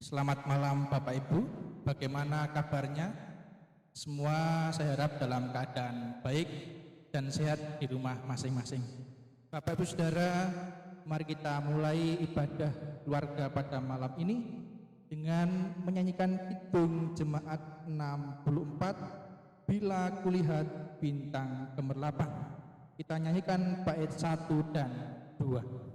Selamat malam Bapak Ibu, bagaimana kabarnya? Semua saya harap dalam keadaan baik dan sehat di rumah masing-masing. Bapak Ibu Saudara, mari kita mulai ibadah keluarga pada malam ini dengan menyanyikan kidung Jemaat 64, Bila Kulihat Bintang Gemerlapang. Kita nyanyikan bait 1 dan 2.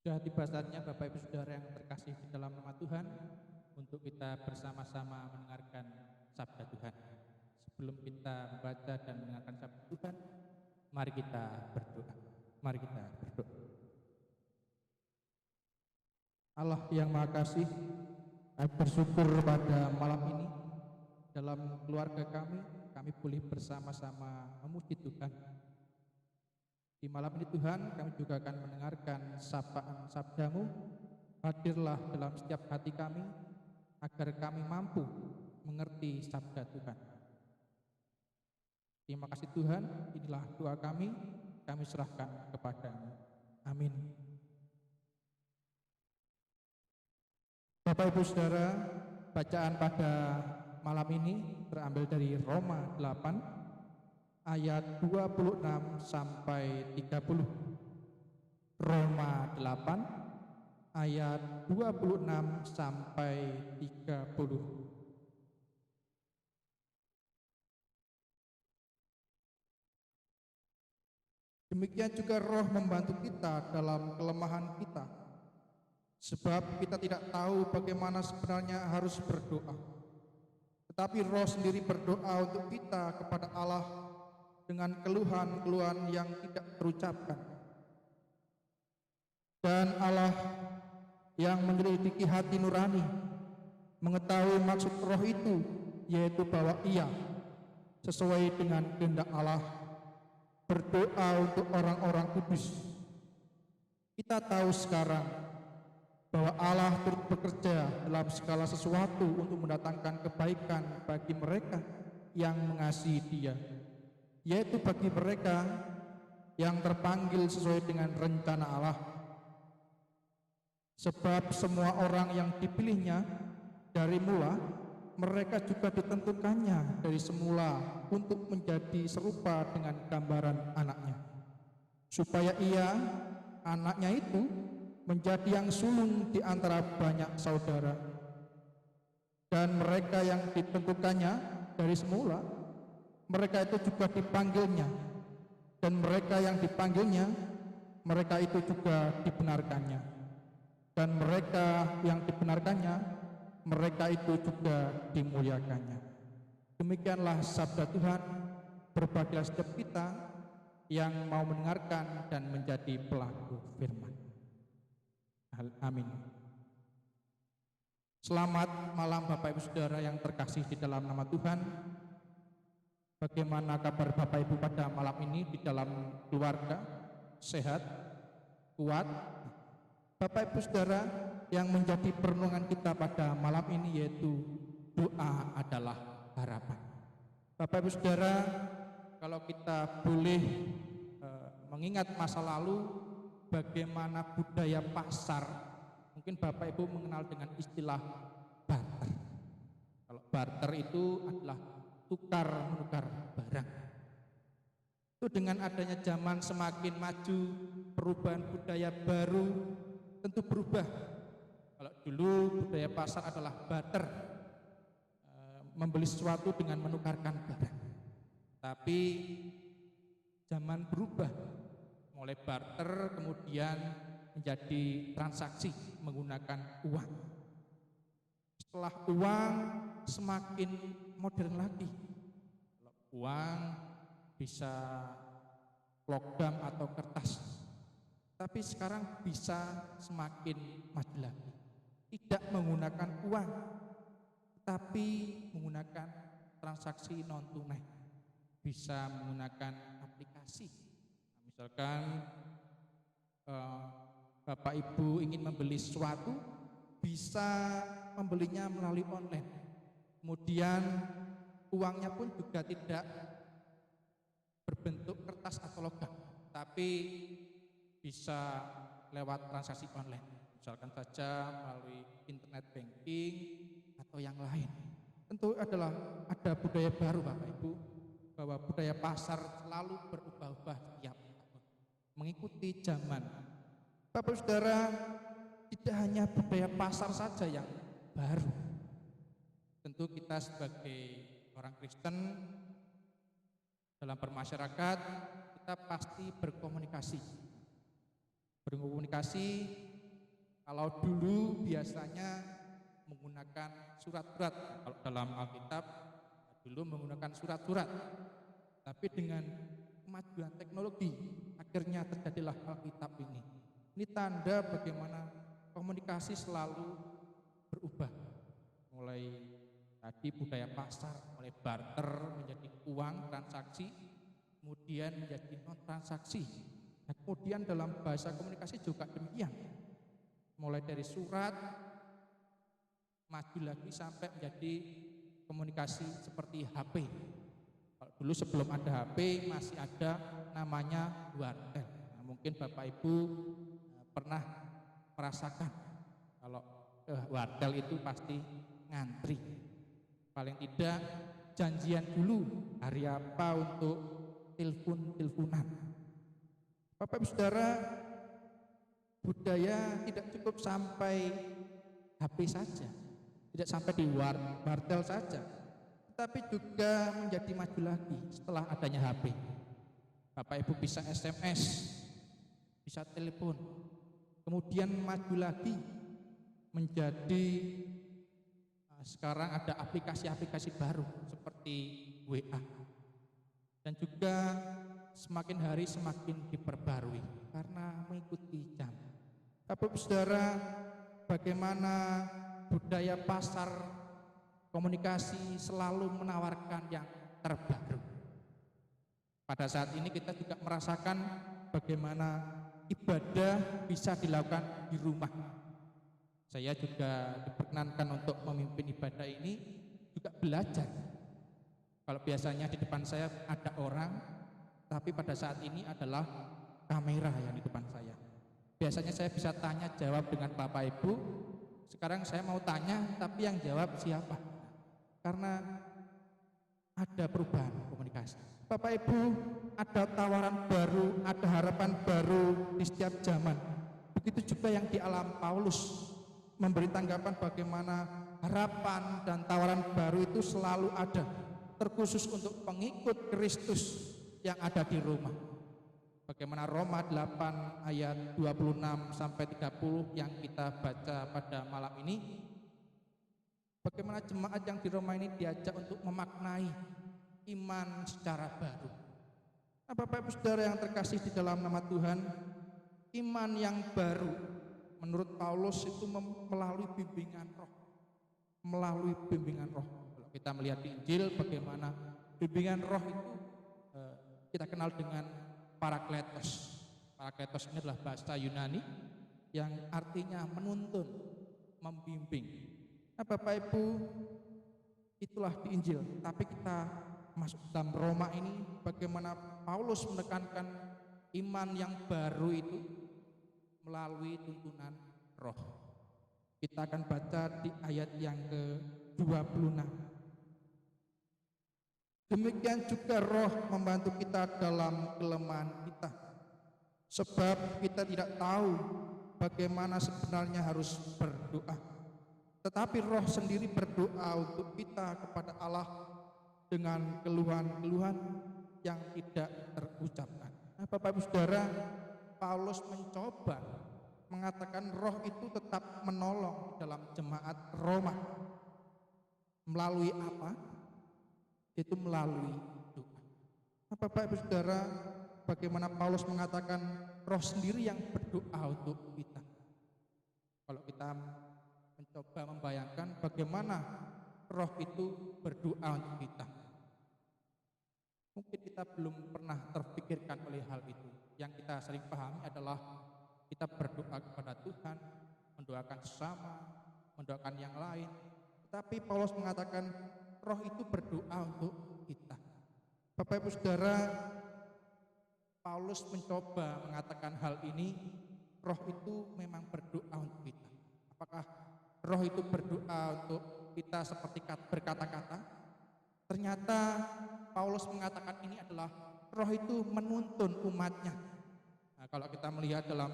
Sudah tiba saatnya Bapak Ibu Saudara yang terkasih di dalam nama Tuhan untuk kita bersama-sama mendengarkan sabda Tuhan. Sebelum kita membaca dan mendengarkan sabda Tuhan, mari kita berdoa. Mari kita berdoa. Allah yang Maha Kasih, kami bersyukur pada malam ini dalam keluarga kami boleh bersama-sama memuji Tuhan. Di malam ini Tuhan, kami juga akan mendengarkan sapaan sabda-Mu. Hadirlah dalam setiap hati kami, agar kami mampu mengerti sabda Tuhan. Terima kasih Tuhan, inilah doa kami serahkan kepada-Mu. Amin. Bapak Ibu Saudara, bacaan pada malam ini terambil dari Roma 8, ayat 26 sampai 30. Roma 8 ayat 26 sampai 30. Demikian juga Roh membantu kita dalam kelemahan kita, sebab kita tidak tahu bagaimana sebenarnya harus berdoa. Tetapi Roh sendiri berdoa untuk kita kepada Allah dengan keluhan-keluhan yang tidak terucapkan. Dan Allah yang menyelidiki hati nurani mengetahui maksud Roh itu, yaitu bahwa Ia sesuai dengan kehendak Allah berdoa untuk orang-orang kudus. Kita tahu sekarang bahwa Allah turut bekerja dalam segala sesuatu untuk mendatangkan kebaikan bagi mereka yang mengasihi Dia, yaitu bagi mereka yang terpanggil sesuai dengan rencana Allah. Sebab semua orang yang dipilihnya dari mula, mereka juga ditentukannya dari semula untuk menjadi serupa dengan gambaran anaknya, supaya ia, anaknya itu, menjadi yang sulung di antara banyak saudara. Dan mereka yang ditentukannya dari semula, mereka itu juga dipanggilnya, dan mereka yang dipanggilnya, mereka itu juga dibenarkannya, dan mereka yang dibenarkannya, mereka itu juga dimuliakannya. Demikianlah sabda Tuhan. Berbahagialah setiap kita yang mau mendengarkan dan menjadi pelaku firman. Amin. Selamat malam Bapak Ibu Saudara yang terkasih di dalam nama Tuhan. Bagaimana kabar Bapak Ibu pada malam ini di dalam keluarga? Sehat? Kuat? Bapak Ibu Saudara, yang menjadi perenungan kita pada malam ini yaitu doa adalah harapan. Bapak Ibu Saudara, kalau kita boleh mengingat masa lalu, bagaimana budaya pasar, mungkin Bapak Ibu mengenal dengan istilah barter. Kalau barter itu adalah tukar menukar barang. Itu dengan adanya zaman semakin maju, perubahan budaya baru tentu berubah. Kalau dulu budaya pasar adalah barter, membeli sesuatu dengan menukarkan barang. Tapi zaman berubah, mulai barter kemudian menjadi transaksi menggunakan uang. Setelah uang semakin modern lagi. Kalau uang bisa logam atau kertas, tapi sekarang bisa semakin maju lagi. Tidak menggunakan uang, tapi menggunakan transaksi non tunai. Bisa menggunakan aplikasi. Misalkan Bapak Ibu ingin membeli sesuatu, bisa membelinya melalui online. Kemudian uangnya pun juga tidak berbentuk kertas atau logam, tapi bisa lewat transaksi online. Misalkan saja melalui internet banking atau yang lain. Tentu adalah ada budaya baru Bapak Ibu, bahwa budaya pasar selalu berubah-ubah setiap tahun, mengikuti zaman. Bapak Saudara, tidak hanya budaya pasar saja yang baru. Tentu kita sebagai orang Kristen dalam bermasyarakat, kita pasti berkomunikasi Kalau dulu biasanya menggunakan surat-surat, kalau dalam Alkitab dulu menggunakan surat-surat, tapi dengan kemajuan teknologi akhirnya terjadilah Alkitab ini. Ini tanda bagaimana komunikasi selalu berubah, mulai tadi budaya pasar, mulai barter menjadi uang transaksi, kemudian menjadi non transaksi. Nah, kemudian dalam bahasa komunikasi juga demikian, mulai dari surat maju lagi sampai menjadi komunikasi seperti HP. Kalau dulu sebelum ada HP masih ada namanya wartel. Nah, mungkin Bapak Ibu pernah merasakan kalau wartel itu pasti ngantri. Paling tidak janjian dulu hari apa untuk teleponan. Bapak Ibu Saudara, budaya tidak cukup sampai HP saja, tidak sampai di wartel saja, tetapi juga menjadi maju lagi setelah adanya HP. Bapak Ibu bisa SMS, bisa telepon, kemudian maju lagi menjadi sekarang ada aplikasi-aplikasi baru seperti WA, dan juga semakin hari semakin diperbarui karena mengikuti jam. Bapak Ibu Saudara, bagaimana budaya pasar komunikasi selalu menawarkan yang terbaru. Pada saat ini kita juga merasakan bagaimana ibadah bisa dilakukan di rumah. Saya juga diperkenankan untuk memimpin ibadah ini, juga belajar. Kalau biasanya di depan saya ada orang, tapi pada saat ini adalah kamera yang di depan saya. Biasanya saya bisa tanya jawab dengan Bapak Ibu, sekarang saya mau tanya tapi yang jawab siapa? Karena ada perubahan komunikasi. Bapak Ibu, ada tawaran baru, ada harapan baru di setiap zaman. Begitu juga yang dialami Paulus, memberi tanggapan bagaimana harapan dan tawaran baru itu selalu ada, terkhusus untuk pengikut Kristus yang ada di Roma. Bagaimana Roma 8 ayat 26 sampai 30 yang kita baca pada malam ini, bagaimana jemaat yang di Roma ini diajak untuk memaknai iman secara baru. Nah, Bapak Ibu Saudara yang terkasih di dalam nama Tuhan, iman yang baru menurut Paulus itu melalui bimbingan roh. Melalui bimbingan roh. Kalau kita melihat di Injil bagaimana bimbingan roh itu kita kenal dengan Parakletos. Parakletos ini adalah bahasa Yunani yang artinya menuntun, membimbing. Nah, Bapak Ibu, itulah di Injil. Tapi kita masuk dalam Roma ini, bagaimana Paulus menekankan iman yang baru itu melalui tuntunan roh. Kita akan baca di ayat yang ke-26. Demikian juga roh membantu kita dalam kelemahan kita, sebab kita tidak tahu bagaimana sebenarnya harus berdoa, tetapi roh sendiri berdoa untuk kita kepada Allah dengan keluhan-keluhan yang tidak terucapkan. Nah, Bapak Ibu Saudara, Paulus mencoba mengatakan roh itu tetap menolong dalam jemaat Roma. Melalui apa? Itu melalui doa. Nah, Bapak Ibu Saudara, bagaimana Paulus mengatakan roh sendiri yang berdoa untuk kita. Kalau kita mencoba membayangkan bagaimana roh itu berdoa untuk kita, mungkin kita belum pernah terpikirkan oleh hal itu. Yang kita sering pahami adalah kita berdoa kepada Tuhan, mendoakan sesama, mendoakan yang lain. Tetapi Paulus mengatakan roh itu berdoa untuk kita. Bapak Ibu Saudara, Paulus mencoba mengatakan hal ini, roh itu memang berdoa untuk kita. Apakah roh itu berdoa untuk kita seperti berkata-kata? Ternyata Paulus mengatakan ini adalah roh itu menuntun umatnya. Nah, kalau kita melihat dalam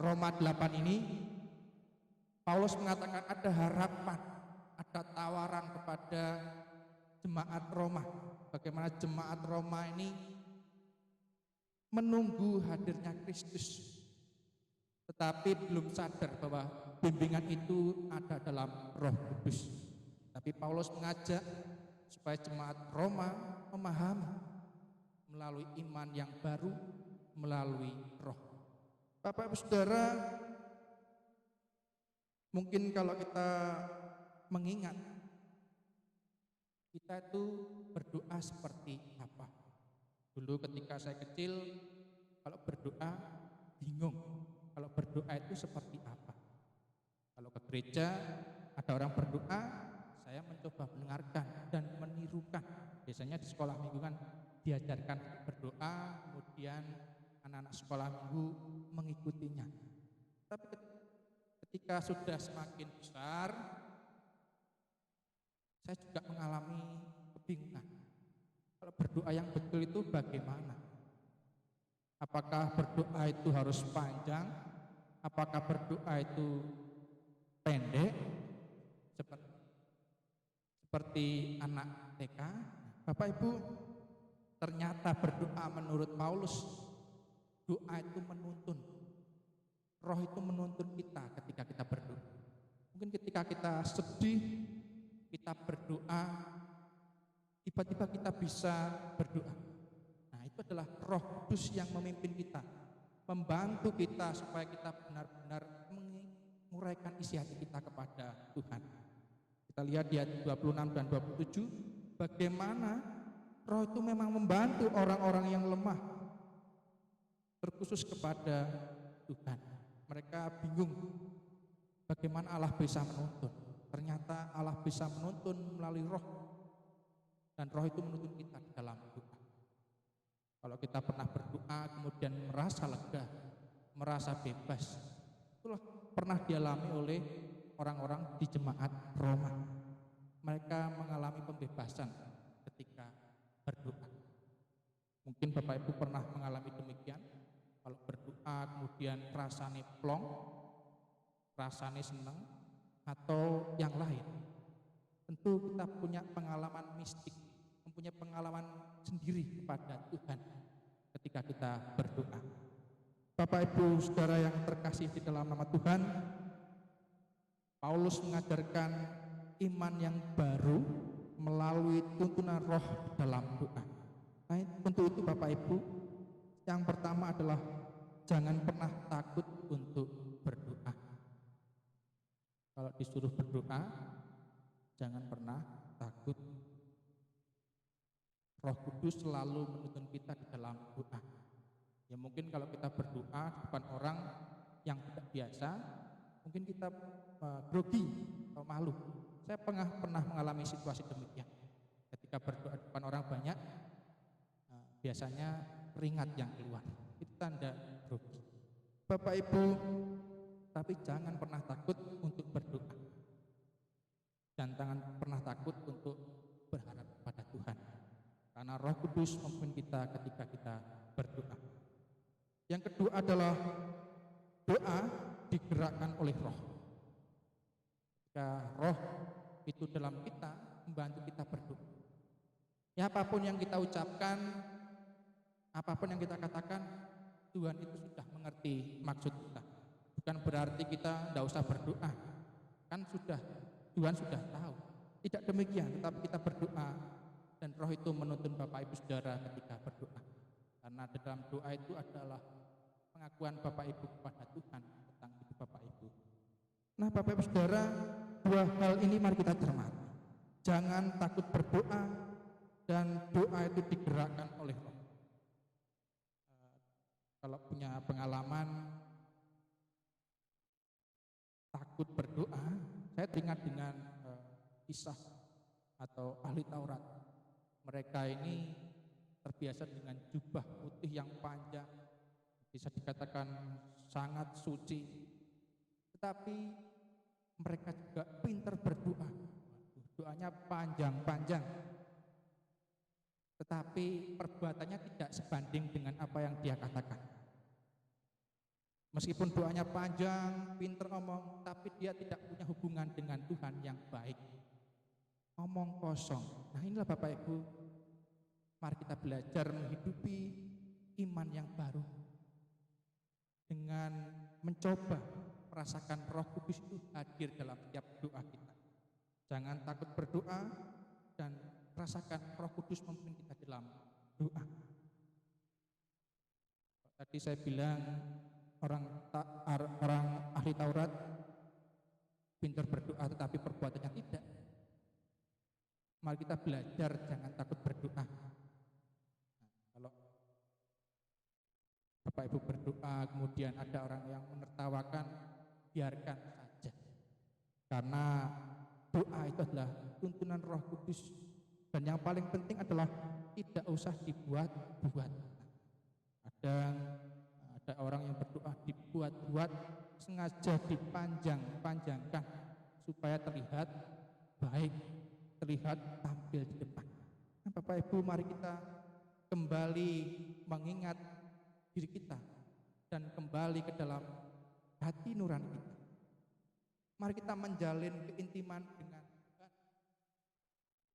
Roma 8 ini, Paulus mengatakan ada harapan, ada tawaran kepada jemaat Roma. Bagaimana jemaat Roma ini menunggu hadirnya Kristus. tetapi belum sadar bahwa bimbingan itu ada dalam Roh Kudus. Tapi Paulus mengajak supaya jemaat Roma memahami melalui iman yang baru, melalui Roh. Bapak Ibu Saudara, mungkin kalau kita mengingat, kita itu berdoa seperti apa? Dulu ketika saya kecil, kalau berdoa bingung. Kalau berdoa itu seperti apa? Kalau ke gereja ada orang berdoa, saya mencoba mendengarkan dan menirukan. Biasanya di sekolah minggu kan diajarkan berdoa, kemudian anak-anak sekolah minggu mengikutinya. Tapi ketika sudah semakin besar, saya juga mengalami kebingungan. Kalau berdoa yang betul itu bagaimana? Apakah berdoa itu harus panjang? Apakah berdoa itu pendek? Seperti anak TK? Bapak Ibu, ternyata berdoa menurut Paulus, doa itu menuntun. Roh itu menuntun kita ketika kita berdoa. Mungkin ketika kita sedih, kita berdoa, tiba-tiba kita bisa berdoa. Nah, itu adalah Roh Kudus yang memimpin kita, membantu kita supaya kita benar-benar menguraikan isi hati kita kepada Tuhan. Kita lihat di ayat 26 dan 27, bagaimana Roh itu memang membantu orang-orang yang lemah, terkhusus kepada Tuhan. Mereka bingung bagaimana Allah bisa menuntun. Ternyata Allah bisa menuntun melalui Roh, dan Roh itu menuntun kita di dalam doa. Kalau kita pernah berdoa kemudian merasa lega, merasa bebas, itulah pernah dialami oleh orang-orang di jemaat Roma. Mereka mengalami pembebasan ketika berdoa. Mungkin Bapak Ibu pernah mengalami demikian. Kalau berdoa kemudian rasanya plong, rasanya senang, atau yang lain. Tentu kita punya pengalaman mistik, mempunyai pengalaman sendiri kepada Tuhan ketika kita berdoa. Bapak Ibu Saudara yang terkasih di dalam nama Tuhan, Paulus mengajarkan iman yang baru melalui tuntunan Roh dalam doa. Nah, untuk itu Bapak Ibu, yang pertama adalah jangan pernah takut untuk berdoa. Kalau disuruh berdoa, jangan pernah takut. Roh Kudus selalu menuntun kita di dalam doa. Ya mungkin kalau kita berdoa di depan orang yang tidak biasa, mungkin kita grogi atau malu. Saya pernah mengalami situasi demikian. Ketika berdoa di depan orang banyak, biasanya keringat yang keluar. Itu tanda grogi. Bapak Ibu, tapi jangan pernah takut untuk berdoa. Dan jangan pernah takut untuk berharap pada Tuhan. Karena Roh Kudus memimpin kita ketika kita berdoa. Yang kedua adalah doa digerakkan oleh Roh. Jika Roh itu dalam kita, membantu kita berdoa. Ya apapun yang kita ucapkan, apapun yang kita katakan, Tuhan itu sudah mengerti maksud kita. Bukan berarti kita tidak usah berdoa. Kan Tuhan sudah tahu. Tidak demikian, tetapi kita berdoa dan Roh itu menuntun Bapak Ibu Saudara ketika berdoa. Karena dalam doa itu adalah pengakuan Bapak Ibu kepada Tuhan tentang hidup Bapak Ibu. Nah, Bapak Ibu Saudara, dua hal ini mari kita cermati. Jangan takut berdoa dan doa itu digerakkan oleh Roh. Kalau punya pengalaman takut berdoa, saya teringat dengan kisah atau ahli Taurat. Mereka ini terbiasa dengan jubah putih yang panjang, bisa dikatakan sangat suci, tetapi mereka juga pintar berdoa. Doanya panjang-panjang, tetapi perbuatannya tidak sebanding dengan apa yang dia katakan. Meskipun doanya panjang, pintar ngomong, tapi dia tidak punya hubungan dengan Tuhan yang baik. Ngomong kosong. Nah inilah Bapak Ibu, mari kita belajar menghidupi iman yang baru dengan mencoba merasakan Roh Kudus itu hadir dalam setiap doa kita. Jangan takut berdoa dan rasakan Roh Kudus memimpin kita dalam doa. Tadi saya bilang orang ahli Taurat pintar berdoa tetapi perbuatannya tidak. Mari kita belajar jangan takut berdoa. Kalau Bapak Ibu berdoa kemudian ada orang yang menertawakan, biarkan saja. Karena doa itu adalah tuntunan Roh Kudus. Dan yang paling penting adalah tidak usah dibuat-buat. Ada orang yang berdoa dibuat-buat, sengaja dipanjangkan supaya terlihat baik, terlihat tampil di depan. Nah, Bapak Ibu, mari kita kembali mengingat diri kita dan kembali ke dalam hati nurani kita. Mari kita menjalin keintiman dengan Tuhan,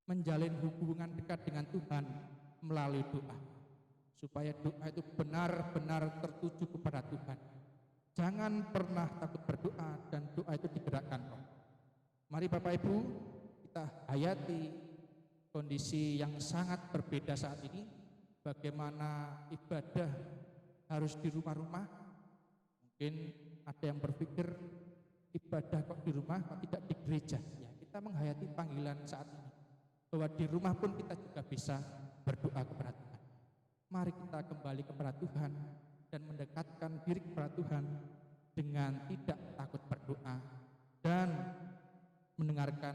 menjalin hubungan dekat dengan Tuhan melalui doa, supaya doa itu benar-benar tertuju kepada Tuhan. Jangan pernah takut berdoa dan doa itu digerakkan Roh. Mari Bapak Ibu, kita hayati kondisi yang sangat berbeda saat ini. Bagaimana ibadah harus di rumah-rumah. Mungkin ada yang berpikir ibadah kok di rumah, kok tidak di gereja. Ya, kita menghayati panggilan saat ini bahwa di rumah pun kita juga bisa berdoa kepada Tuhan. Mari kita kembali kepada Tuhan dan mendekatkan diri kepada Tuhan dengan tidak takut berdoa dan mendengarkan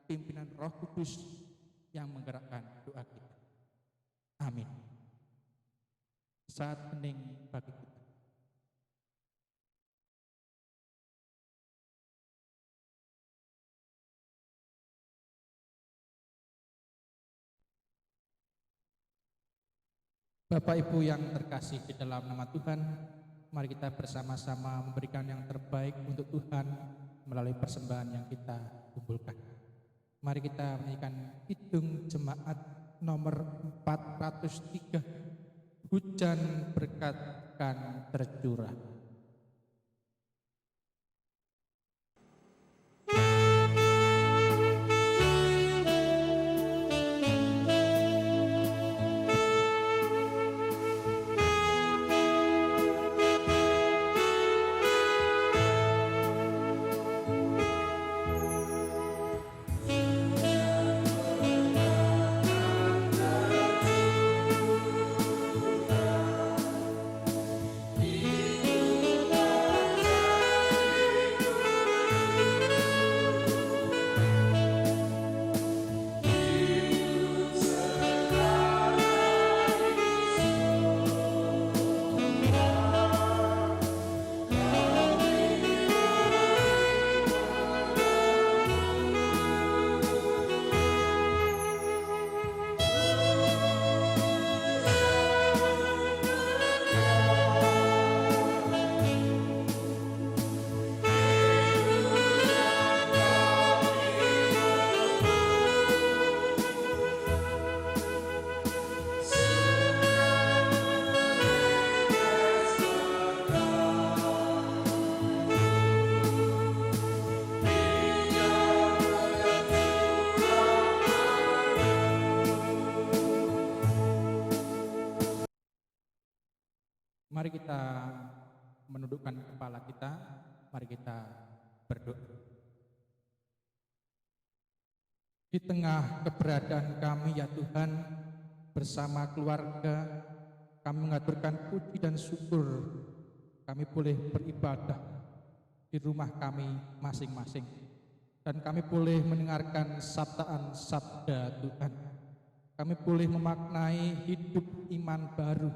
pimpinan Roh Kudus yang menggerakkan doa kita. Amin. Saat hening bagi kita. Bapak Ibu yang terkasih di dalam nama Tuhan, mari kita bersama-sama memberikan yang terbaik untuk Tuhan melalui persembahan yang kita kumpulkan. Mari kita menyanyikan Kidung Jemaat nomor 403, Hujan Berkat Kan Tercurah. Mari kita menundukkan kepala kita, mari kita berdoa. Di tengah keberadaan kami ya Tuhan, bersama keluarga, kami mengaturkan puji dan syukur kami boleh beribadah di rumah kami masing-masing. Dan kami boleh mendengarkan sabdaan sabda Tuhan. Kami boleh memaknai hidup iman baru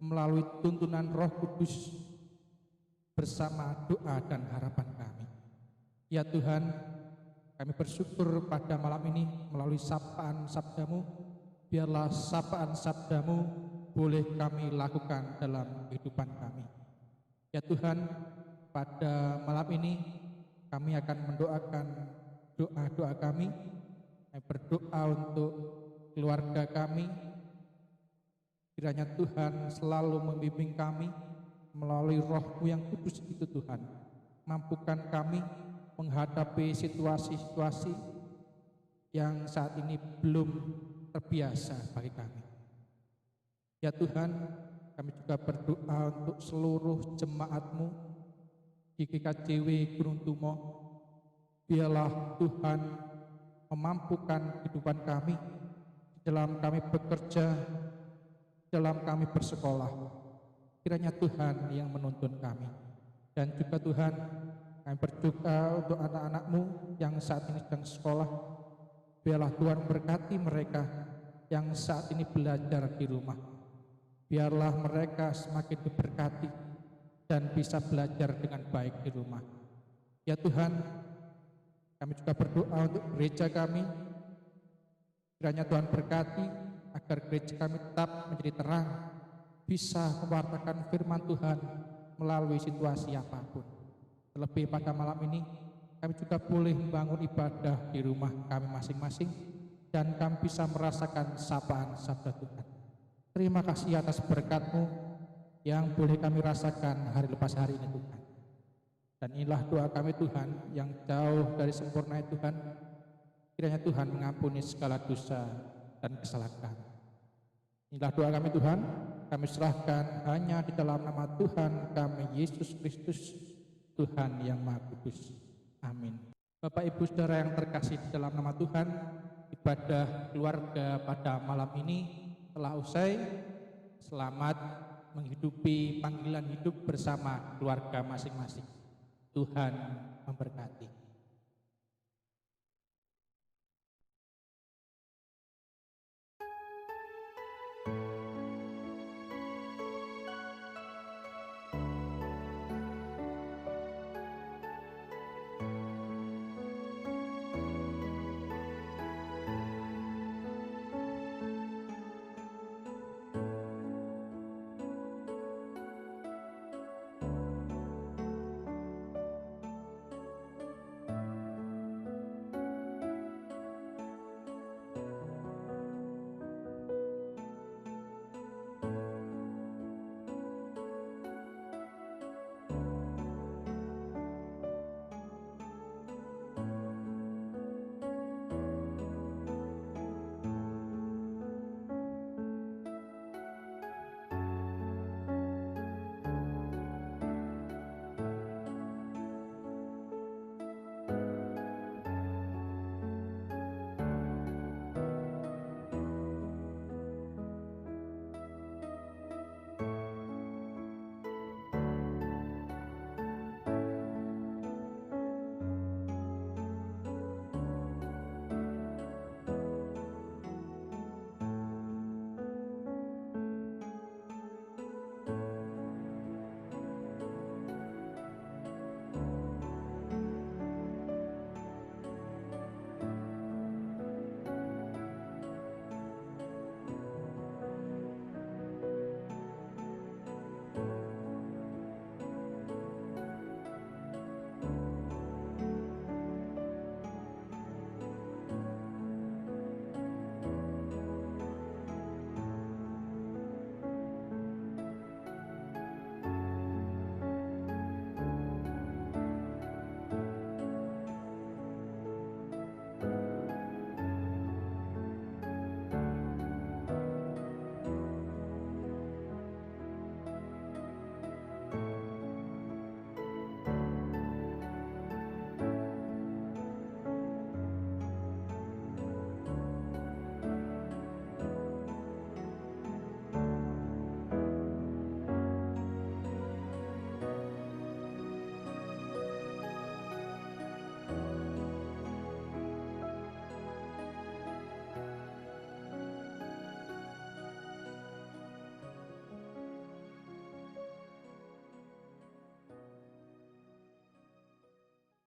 melalui tuntunan Roh Kudus bersama doa dan harapan kami. Ya Tuhan, kami bersyukur pada malam ini melalui sapaan sabda-Mu, biarlah sapaan sabda-Mu boleh kami lakukan dalam kehidupan kami. Ya Tuhan, pada malam ini kami akan mendoakan doa-doa kami. Kami berdoa untuk keluarga kami. Kiranya Tuhan selalu membimbing kami melalui Roh-Mu yang kudus itu Tuhan. Mampukan kami menghadapi situasi-situasi yang saat ini belum terbiasa bagi kami. Ya Tuhan, kami juga berdoa untuk seluruh jemaat-Mu di GKJW Gunung Tumo. Biarlah Tuhan memampukan kehidupan kami di dalam kami bekerja, dalam kami bersekolah. Kiranya Tuhan yang menuntun kami. Dan juga Tuhan, kami berdoa untuk anak-anak-Mu yang saat ini sedang sekolah. Biarlah Tuhan berkati mereka yang saat ini belajar di rumah. Biarlah mereka semakin diberkati dan bisa belajar dengan baik di rumah. Ya Tuhan, kami juga berdoa untuk gereja kami. Kiranya Tuhan berkati agar gereja kami tetap menjadi terang, bisa mewartakan firman Tuhan melalui situasi apapun. Terlebih pada malam ini, kami juga boleh membangun ibadah di rumah kami masing-masing dan kami bisa merasakan sapaan sabda Tuhan. Terima kasih atas berkat-Mu yang boleh kami rasakan hari lepas hari ini Tuhan. Dan inilah doa kami Tuhan yang jauh dari sempurna Tuhan. Kiranya Tuhan mengampuni segala dosa dan kesalahan kami. Inilah doa kami Tuhan, kami serahkan hanya di dalam nama Tuhan kami Yesus Kristus, Tuhan yang Maha Kudus. Amin. Bapak Ibu Saudara yang terkasih di dalam nama Tuhan, ibadah keluarga pada malam ini telah usai. Selamat menghidupi panggilan hidup bersama keluarga masing-masing. Tuhan memberkati.